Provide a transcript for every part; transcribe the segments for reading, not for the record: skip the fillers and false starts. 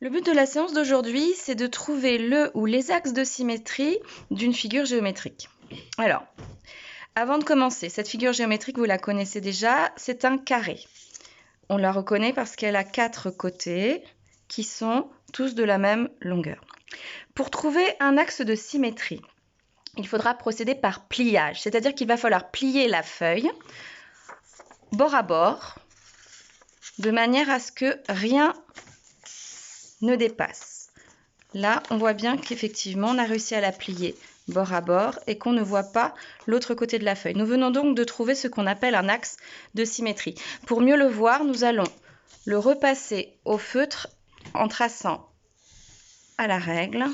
Le but de la séance d'aujourd'hui, c'est de trouver le ou les axes de symétrie d'une figure géométrique. Alors, avant de commencer, cette figure géométrique, vous la connaissez déjà, c'est un carré. On la reconnaît parce qu'elle a 4 côtés qui sont tous de la même longueur. Pour trouver un axe de symétrie, il faudra procéder par pliage, c'est-à-dire qu'il va falloir plier la feuille bord à bord, de manière à ce que rien ne dépasse. Là, on voit bien qu'effectivement, on a réussi à la plier bord à bord et qu'on ne voit pas l'autre côté de la feuille. Nous venons donc de trouver ce qu'on appelle un axe de symétrie. Pour mieux le voir, nous allons le repasser au feutre en traçant à la règle.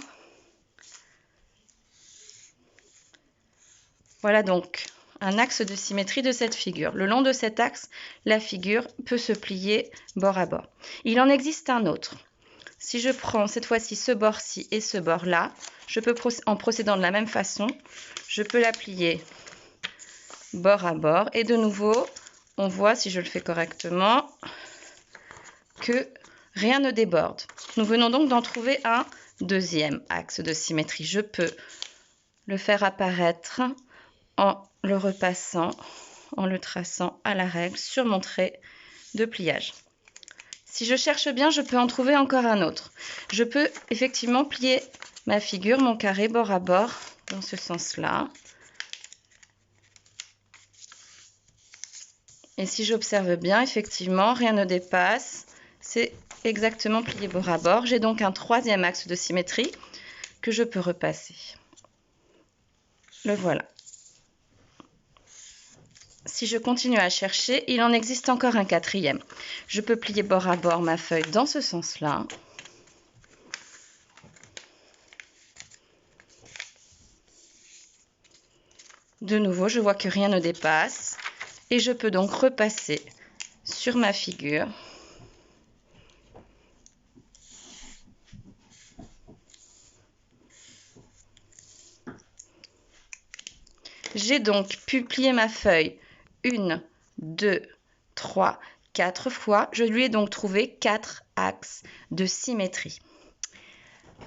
Voilà donc un axe de symétrie de cette figure. Le long de cet axe, la figure peut se plier bord à bord. Il en existe un autre. Si je prends cette fois-ci ce bord-ci et ce bord-là, je peux, en procédant de la même façon, je peux la plier bord à bord. Et de nouveau, on voit, si je le fais correctement, que rien ne déborde. Nous venons donc d'en trouver un deuxième axe de symétrie. Je peux le faire apparaître en le repassant, en le traçant à la règle sur mon trait de pliage. Si je cherche bien, je peux en trouver encore un autre. Je peux effectivement plier ma figure, mon carré bord à bord, dans ce sens-là. Et si j'observe bien, effectivement, rien ne dépasse. C'est exactement plié bord à bord. J'ai donc un troisième axe de symétrie que je peux repasser. Le voilà. Si je continue à chercher, il en existe encore un quatrième. Je peux plier bord à bord ma feuille dans ce sens-là. De nouveau, je vois que rien ne dépasse. Et je peux donc repasser sur ma figure. J'ai donc pu plier ma feuille 1, 2, 3, 4 fois. Je lui ai donc trouvé 4 axes de symétrie.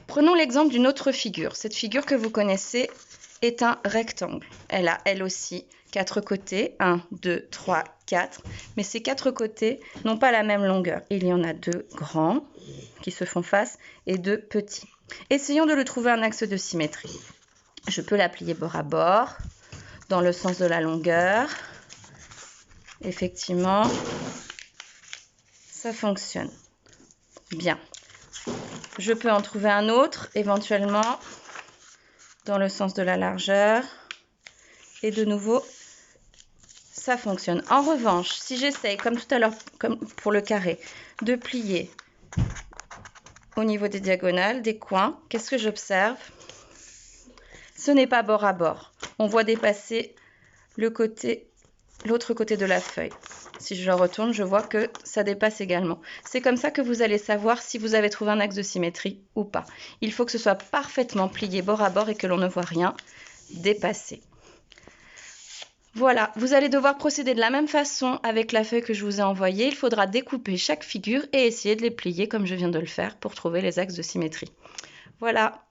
Prenons l'exemple d'une autre figure. Cette figure que vous connaissez est un rectangle. Elle a elle aussi 4 côtés, 1, 2, 3, 4. Mais ces 4 côtés n'ont pas la même longueur. Il y en a 2 grands qui se font face et 2 petits. Essayons de le trouver un axe de symétrie. Je peux la plier bord à bord, dans le sens de la longueur. Effectivement, ça fonctionne. Bien. Je peux en trouver un autre, éventuellement, dans le sens de la largeur. Et de nouveau, ça fonctionne. En revanche, si j'essaye, comme tout à l'heure, comme pour le carré, de plier au niveau des diagonales, des coins, qu'est-ce que j'observe? Ce n'est pas bord à bord. On voit dépasser l'autre côté de la feuille. Si je le retourne, je vois que ça dépasse également. C'est comme ça que vous allez savoir si vous avez trouvé un axe de symétrie ou pas. Il faut que ce soit parfaitement plié bord à bord et que l'on ne voit rien dépasser. Voilà, vous allez devoir procéder de la même façon avec la feuille que je vous ai envoyée. Il faudra découper chaque figure et essayer de les plier comme je viens de le faire pour trouver les axes de symétrie. Voilà.